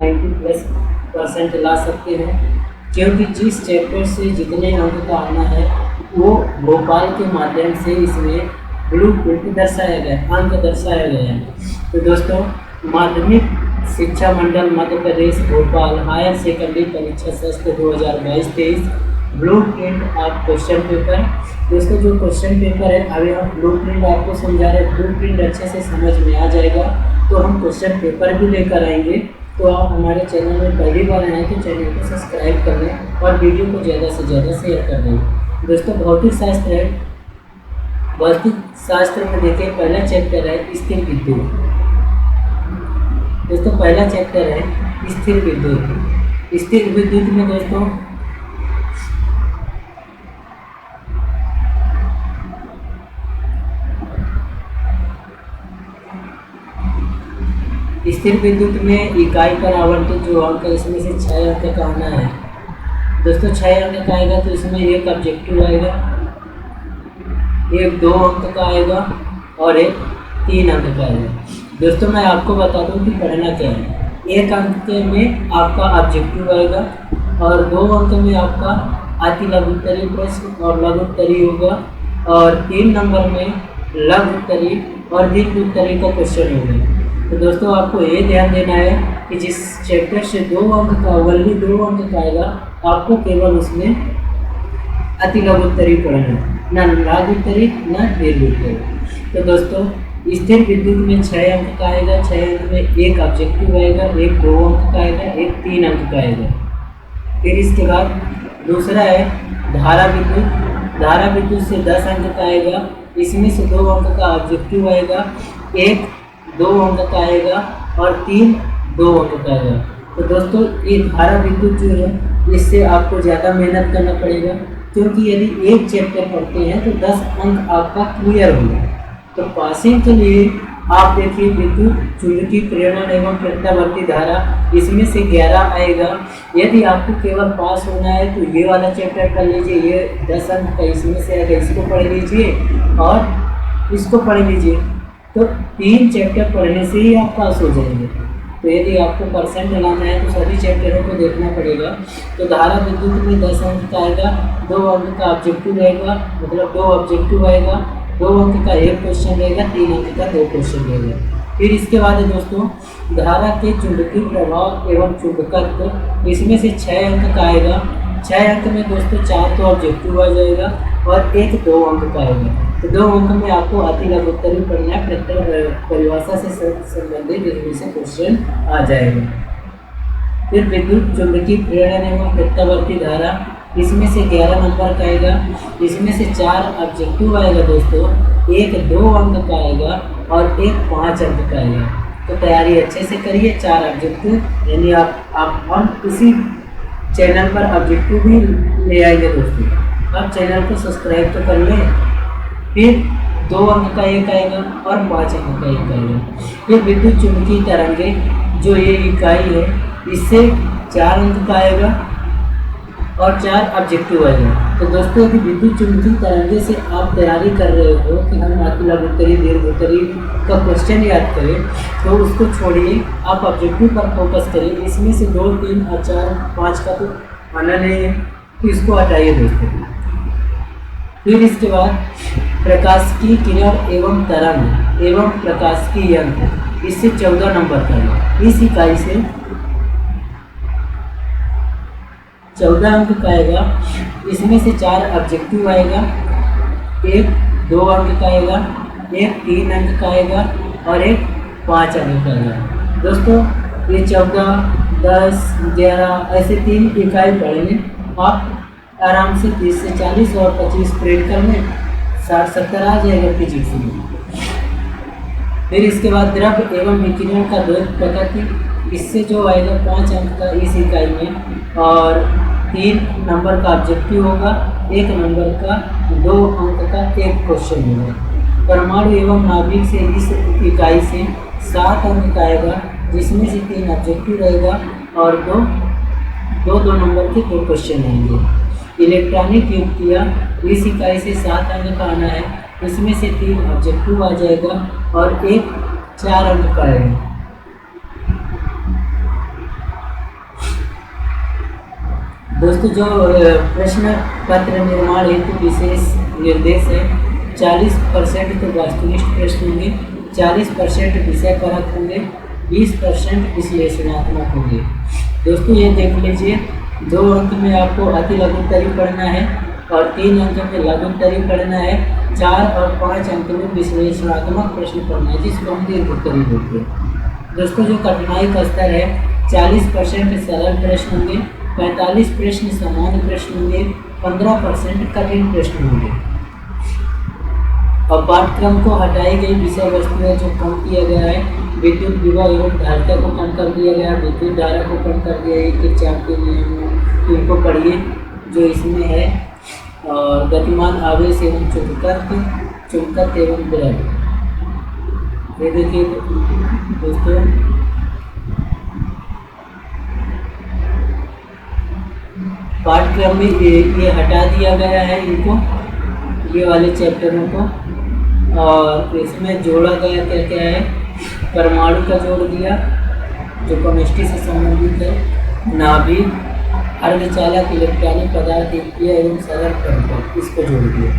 90+% ला सकते हैं, क्योंकि जिस चैप्टर से जितने अंक का आना है वो भोपाल के माध्यम से इसमें ब्लू प्रिंट दर्शाया गया, अंक दर्शाया गया है। तो दोस्तों, माध्यमिक शिक्षा मंडल मध्य प्रदेश भोपाल हायर सेकेंडरी परीक्षा सत्र 2022-23 blue print of question paper. दोस्तों, जो क्वेश्चन पेपर है अभी हम ब्लू प्रिंट आपको समझा रहे हैं, ब्लू प्रिंट अच्छे से समझ में आ जाएगा तो हम क्वेश्चन पेपर भी लेकर आएंगे। तो आप हमारे चैनल में पहली बार आए तो चैनल को सब्सक्राइब कर लें और वीडियो को ज़्यादा से ज़्यादा शेयर कर दें। दोस्तों, भौतिक शास्त्र है, भौतिक शास्त्र में देखिए पहला चैप्टर है स्थिर विद्युत। दोस्तों, पहला चैप्टर है स्थिर विद्युत। स्थिर विद्युत में दोस्तों स्थिर विद्युत में इकाई पर आवंटित जो अंक है इसमें से 6 अंक का आना है। दोस्तों, 6 अंक का आएगा तो इसमें एक ऑब्जेक्टिव आएगा, एक 2 अंक का आएगा और एक 3 अंक का आएगा। दोस्तों, मैं आपको बता दूं कि पढ़ना क्या है। 1 अंक के में आपका ऑब्जेक्टिव आएगा और 2 अंक में आपका अति लघु उत्तरीय प्रश्न और लघु उत्तरीय होगा और 3 नंबर में लघु उत्तरीय और दीर्घ उत्तरीय का क्वेश्चन होगा। तो दोस्तों, आपको ये ध्यान देना है कि जिस चैप्टर से 2 अंक का ओनली 2 अंक का आएगा आपको केवल उसमें अति लघु उत्तरीय पढ़ना है, ना लघु उत्तरीय ना दीर्घ उत्तरीय। तो दोस्तों, स्थिर विद्युत में 6 अंक का आएगा, 6 अंक में एक ऑब्जेक्टिव आएगा, एक 2 अंक का आएगा, एक 3 अंक का आएगा। फिर इसके बाद दूसरा है धारा विद्युत। धारा विद्युत से 10 अंक का आएगा, इसमें से 2 अंक का ऑब्जेक्टिव आएगा, एक 2 अंक का आएगा और 3 2 अंक का आएगा। तो दोस्तों, ये धारा विद्युत जो है इससे आपको ज़्यादा मेहनत करना पड़ेगा, क्योंकि यदि एक चैप्टर पढ़ते हैं तो 10 अंक आपका क्लियर होगा। तो पासिंग के लिए आप देखिए विद्युत चुंबकीय प्रेरण एवं प्रत्यावर्ती धारा, इसमें से 11 आएगा। यदि आपको केवल पास होना है तो ये वाला चैप्टर कर लीजिए, ये 10 अंक का इसमें से आएगा, इसको पढ़ लीजिए और इसको पढ़ लीजिए। तो 3 चैप्टर पढ़ने से ही आप पास हो जाएंगे। तो यदि आपको परसेंट लाना है तो सभी चैप्टरों को देखना पड़ेगा। तो धारा विद्युत में 10 अंक का आएगा, 2 अंक का ऑब्जेक्टिव रहेगा, मतलब 2 ऑब्जेक्टिव आएगा, 2 अंक का एक क्वेश्चन रहेगा, 3 अंक का 2 क्वेश्चन रहेगा। फिर इसके बाद दोस्तों, धारा के चुंबकीय प्रभाव एवं चुंबकत्व, इसमें से 6 अंक का आएगा। 6 अंक में दोस्तों 4 तो ऑब्जेक्टिव आ जाएगा और एक 2 अंक का आएगा। तो 2 अंक में आपको अति लघु उत्तरीय पढ़ना है, परिभाषा से संबंधित इसमें से क्वेश्चन आ जाएगा। फिर विद्युत चुंबकीय प्रेरण एवं प्रत्यावर्ती धारा, इसमें से 11 नंबर का आएगा, इसमें से 4 ऑब्जेक्टिव आएगा दोस्तों, एक 2 अंक का आएगा और एक 5 अंक का आएगा। तो तैयारी अच्छे से करिए। 4 ऑब्जेक्टिव यानी आप हम इसी चैनल पर ऑब्जेक्टिव भी ले आएंगे दोस्तों। आप चैनल को सब्सक्राइब तो कर लें। फिर 2 अंक का एक आएगा और 5 अंक का एक आएगा। फिर विद्युत चुंबकीय तरंगे, जो ये इकाई है, इससे 4 अंक का आएगा और 4 ऑब्जेक्टिव आएगा। तो दोस्तों, यदि विद्युत चुंबकीय तरंगे से आप तैयारी कर रहे हो कि हम अति लघु उत्तरीय दीर्घ उत्तरीय का क्वेश्चन याद करें, तो उसको छोड़िए, आप ऑब्जेक्टिव पर फोकस करिए। इसमें से 2 3 और 4 5 का तो आना नहीं है, तो इसको हटाइए दोस्तों। फिर इसके बाद प्रकाशिकी किरण एवं तरंग एवं प्रकाशिकी यंत्र, इससे 14 नंबर का है। इस इकाई से 14 अंक का आएगा, इसमें से 4 ऑब्जेक्टिव आएगा, एक 2 अंक का आएगा, एक 3 अंक का आएगा और एक 5 अंक का आएगा। दोस्तों, ये 14 10 11 ऐसे 3 इकाई पढ़ेंगे आप आराम से। 30 से 40 और 25 प्रिंट कर लें, 60 70 आ जाएगा फिजिक्स में। फिर इसके बाद द्रव एवं विकिरण का द्वैत प्रकृति, इससे जो आएगा 5 अंक का इस इकाई में और 3 नंबर का ऑब्जेक्टिव होगा, 1 नंबर का 2 अंक का एक क्वेश्चन होगा। परमाणु एवं नाभिक से इस इकाई से 7 अंक का आएगा, जिसमें से 3 ऑब्जेक्टिव रहेगा और 2 नंबर के 2 क्वेश्चन आएंगे। इलेक्ट्रॉनिक युक्तियाँ, इस इकाई से 7 अंक का आना है, इसमें से 3 ऑब्जेक्टिव आ जाएगा और एक 4 अंक का आएगा। दोस्तों जो प्रश्न पत्र निर्माण हेतु विशेष निर्देश है, 40% तो वास्तुनिष्ठ प्रश्न होंगे, 40% विषय परक होंगे, 20% विश्लेषणात्मक होंगे। दोस्तों ये देख लीजिए, 2 अंक में आपको अति लघुत्तरी पढ़ना है और 3 अंक में लघुत्तरी पढ़ना है, 4 और 5 अंक में विश्लेषणात्मक प्रश्न पढ़ना है, जिसको हम दीर्घोत्तरी बोलते हैं। दोस्तों जो कठिनाई का स्तर है, 40% सरल प्रश्न होंगे, 45 प्रश्न सामान्य प्रश्न होंगे, 15% कठिन प्रश्न होंगे। और पाठ्यक्रम को हटाई गई विषय वस्तुएं जो कम किया गया है, विद्युत विभव एवं धारिता को कम कर दिया गया, विद्युत धारा को कम कर दिया है, कि 4 के नियम इनको पढ़िए जो इसमें है। और गतिमान आवेश एवं चुंबकत्व एवं द्रव, ये देखिए दोस्तों, पाठ्यक्रम में ये हटा दिया गया है इनको, ये वाले चैप्टरों को, और इसमें जोड़ा गया क्या क्या है, परमाणु का जोड़ दिया जो केमिस्ट्री से संबंधित है, नाभिक, अर्धचालक, इलेक्ट्रॉनिक पदार्थ, एवं सरल परमाणु, इसको जोड़ दिया।